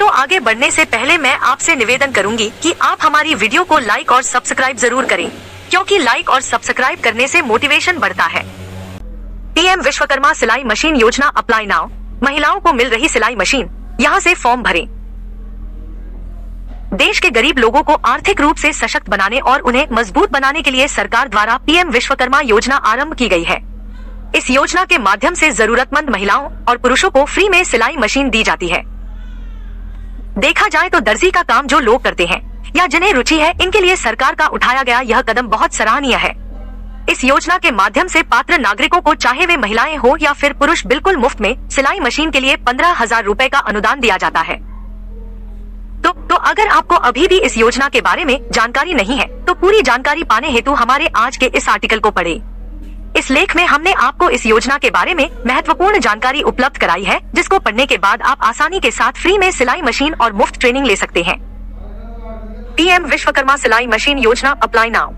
तो आगे बढ़ने से पहले मैं आपसे निवेदन करूंगी कि आप हमारी वीडियो को लाइक और सब्सक्राइब जरूर करें, क्योंकि लाइक और सब्सक्राइब करने से मोटिवेशन बढ़ता है। पीएम विश्वकर्मा सिलाई मशीन योजना अप्लाई नाउ। महिलाओं को मिल रही सिलाई मशीन, यहाँ से फॉर्म भरें। देश के गरीब लोगों को आर्थिक रूप से सशक्त बनाने और उन्हें मजबूत बनाने के लिए सरकार द्वारा पीएम विश्वकर्मा योजना आरंभ की गई है। इस योजना के माध्यम से जरूरतमंद महिलाओं और पुरुषों को फ्री में सिलाई मशीन दी जाती है। देखा जाए तो दर्जी का काम जो लोग करते हैं या जिन्हें रुचि है, इनके लिए सरकार का उठाया गया यह कदम बहुत सराहनीय है। इस योजना के माध्यम से पात्र नागरिकों को, चाहे वे महिलाएं हो या फिर पुरुष, बिल्कुल मुफ्त में सिलाई मशीन के लिए 15,000 रूपए का अनुदान दिया जाता है। तो अगर आपको अभी भी इस योजना के बारे में जानकारी नहीं है तो पूरी जानकारी पाने हेतु हमारे आज के इस आर्टिकल को पढ़ें। इस लेख में हमने आपको इस योजना के बारे में महत्वपूर्ण जानकारी उपलब्ध कराई है, जिसको पढ़ने के बाद आप आसानी के साथ फ्री में सिलाई मशीन और मुफ्त ट्रेनिंग ले सकते हैं। पीएम विश्वकर्मा सिलाई मशीन योजना अप्लाई नाउ।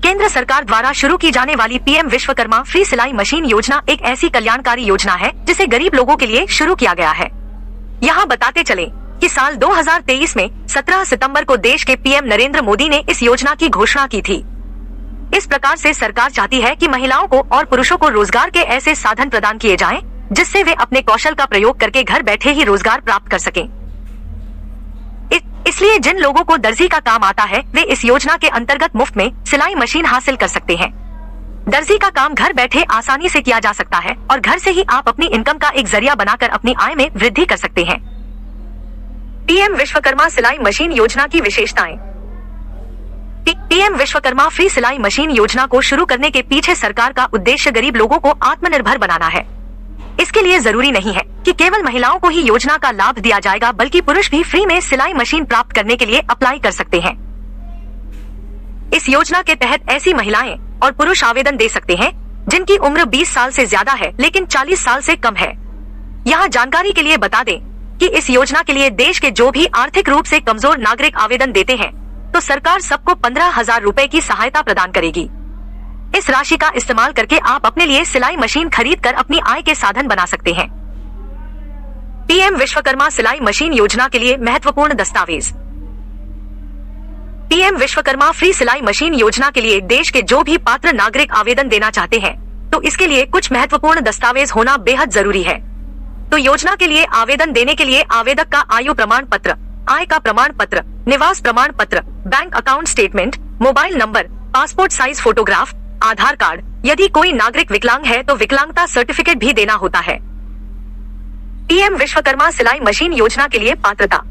केंद्र सरकार द्वारा शुरू की जाने वाली पीएम विश्वकर्मा फ्री सिलाई मशीन योजना एक ऐसी कल्याणकारी योजना है जिसे गरीब लोगों के लिए शुरू किया गया है। यहाँ बताते चले कि साल 2023 में 17 सितंबर को देश के पीएम नरेंद्र मोदी ने इस योजना की घोषणा की थी। इस प्रकार से सरकार चाहती है कि महिलाओं को और पुरुषों को रोजगार के ऐसे साधन प्रदान किए जाएं, जिससे वे अपने कौशल का प्रयोग करके घर बैठे ही रोजगार प्राप्त कर सकें। इसलिए जिन लोगों को दर्जी का काम आता है, वे इस योजना के अंतर्गत मुफ्त में सिलाई मशीन हासिल कर सकते हैं। दर्जी का काम घर बैठे आसानी से किया जा सकता है और घर से ही आप अपनी इनकम का एक जरिया बनाकर अपनी आय में वृद्धि कर सकते हैं। पीएम विश्वकर्मा सिलाई मशीन योजना की विशेषताएं। पीएम विश्वकर्मा फ्री सिलाई मशीन योजना को शुरू करने के पीछे सरकार का उद्देश्य गरीब लोगों को आत्मनिर्भर बनाना है। इसके लिए जरूरी नहीं है कि केवल महिलाओं को ही योजना का लाभ दिया जाएगा, बल्कि पुरुष भी फ्री में सिलाई मशीन प्राप्त करने के लिए अप्लाई कर सकते हैं। इस योजना के तहत ऐसी महिलाएं और पुरुष आवेदन दे सकते हैं जिनकी उम्र 20 साल से ज्यादा है लेकिन 40 साल से कम है। यहाँ जानकारी के लिए बता दें कि इस योजना के लिए देश के जो भी आर्थिक रूप से कमजोर नागरिक आवेदन देते हैं तो सरकार सबको 15,000 रूपए की सहायता प्रदान करेगी। इस राशि का इस्तेमाल करके आप अपने लिए सिलाई मशीन खरीद कर अपनी आय के साधन बना सकते हैं। पीएम विश्वकर्मा सिलाई मशीन योजना के लिए महत्वपूर्ण दस्तावेज। पीएम विश्वकर्मा फ्री सिलाई मशीन योजना के लिए देश के जो भी पात्र नागरिक आवेदन देना चाहते हैं तो इसके लिए कुछ महत्वपूर्ण दस्तावेज होना बेहद जरूरी है। तो योजना के लिए आवेदन देने के लिए आवेदक का आयु प्रमाण पत्र, आय का प्रमाण पत्र, निवास प्रमाण पत्र, bank account statement, mobile number, passport size photograph, Aadhaar card, यदि कोई नागरिक विकलांग है तो विकलांगता सर्टिफिकेट भी देना होता है। पीएम विश्वकर्मा सिलाई मशीन योजना के लिए पात्रता।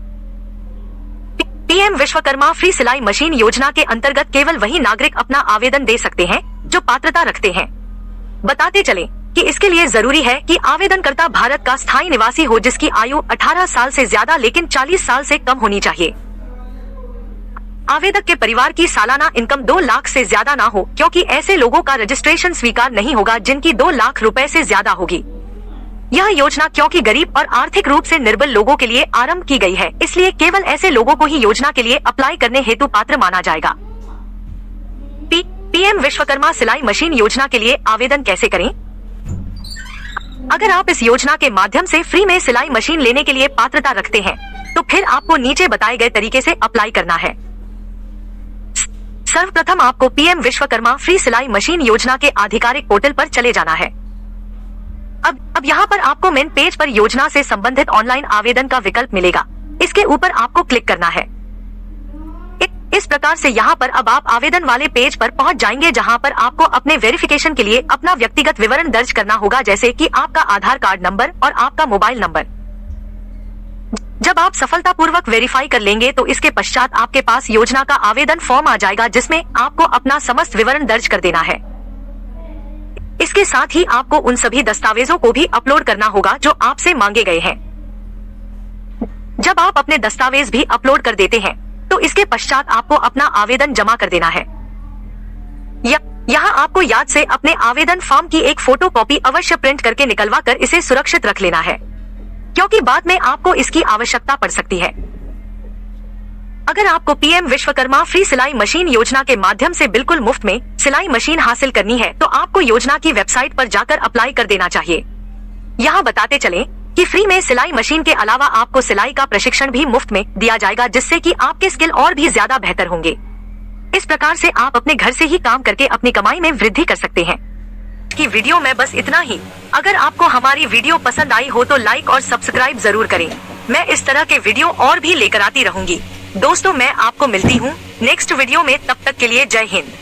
पीएम विश्वकर्मा फ्री सिलाई मशीन योजना के अंतर्गत केवल वही नागरिक अपना आवेदन दे सकते हैं जो पात्रता रखते हैं। बताते चले कि इसके लिए जरूरी है कि आवेदनकर्ता भारत का स्थायी निवासी हो, जिसकी आयु 18 साल से ज्यादा लेकिन 40 साल से कम होनी चाहिए। आवेदक के परिवार की सालाना इनकम 2 लाख से ज्यादा ना हो, क्योंकि ऐसे लोगों का रजिस्ट्रेशन स्वीकार नहीं होगा जिनकी 2 लाख रुपए से ज्यादा होगी। यह योजना क्योंकि गरीब और आर्थिक रूप से निर्बल लोगों के लिए आरंभ की गई है, इसलिए केवल ऐसे लोगों को ही योजना के लिए अप्लाई करने हेतु पात्र माना जाएगा। पीएम विश्वकर्मा सिलाई मशीन योजना के लिए आवेदन कैसे करें? अगर आप इस योजना के माध्यम से फ्री में सिलाई मशीन लेने के लिए पात्रता रखते हैं तो फिर आपको नीचे बताए गए तरीके से अप्लाई करना है। सर्वप्रथम आपको पीएम विश्वकर्मा फ्री सिलाई मशीन योजना के आधिकारिक पोर्टल पर चले जाना है। अब यहाँ पर आपको मेन पेज पर योजना से संबंधित ऑनलाइन आवेदन का विकल्प मिलेगा। इसके ऊपर आपको क्लिक करना है। इस प्रकार से यहाँ पर अब आप आवेदन वाले पेज पर पहुँच जाएंगे, जहाँ पर आपको अपने वेरिफिकेशन के लिए अपना व्यक्तिगत विवरण दर्ज करना होगा, जैसे कि आपका आधार कार्ड नंबर और आपका मोबाइल नंबर। जब आप सफलतापूर्वक वेरीफाई कर लेंगे तो इसके पश्चात आपके पास योजना का आवेदन फॉर्म आ जाएगा, जिसमें आपको अपना समस्त विवरण दर्ज कर देना है। इसके साथ ही आपको उन सभी दस्तावेजों को भी अपलोड करना होगा जो आपसे मांगे गए हैं। जब आप अपने दस्तावेज भी अपलोड कर देते हैं तो इसके पश्चात आपको अपना आवेदन जमा कर देना है। यहाँ आपको याद से अपने आवेदन फॉर्म की एक फोटो कॉपी अवश्य प्रिंट करके निकलवा कर इसे सुरक्षित रख लेना है, क्योंकि बाद में आपको इसकी आवश्यकता पड़ सकती है। अगर आपको पीएम विश्वकर्मा फ्री सिलाई मशीन योजना के माध्यम से बिल्कुल मुफ्त में सिलाई मशीन हासिल करनी है तो आपको योजना की वेबसाइट पर जाकर अप्लाई कर देना चाहिए। यहाँ बताते चलें कि फ्री में सिलाई मशीन के अलावा आपको सिलाई का प्रशिक्षण भी मुफ्त में दिया जाएगा, जिससे कि आपके स्किल और भी ज्यादा बेहतर होंगे। इस प्रकार से आप अपने घर से ही काम करके अपनी कमाई में वृद्धि कर सकते हैं। कि वीडियो में बस इतना ही। अगर आपको हमारी वीडियो पसंद आई हो तो लाइक और सब्सक्राइब जरूर करें। मैं इस तरह के वीडियो और भी लेकर आती रहूंगी। दोस्तों, मैं आपको मिलती हूँ नेक्स्ट वीडियो में। तब तक के लिए जय हिंद।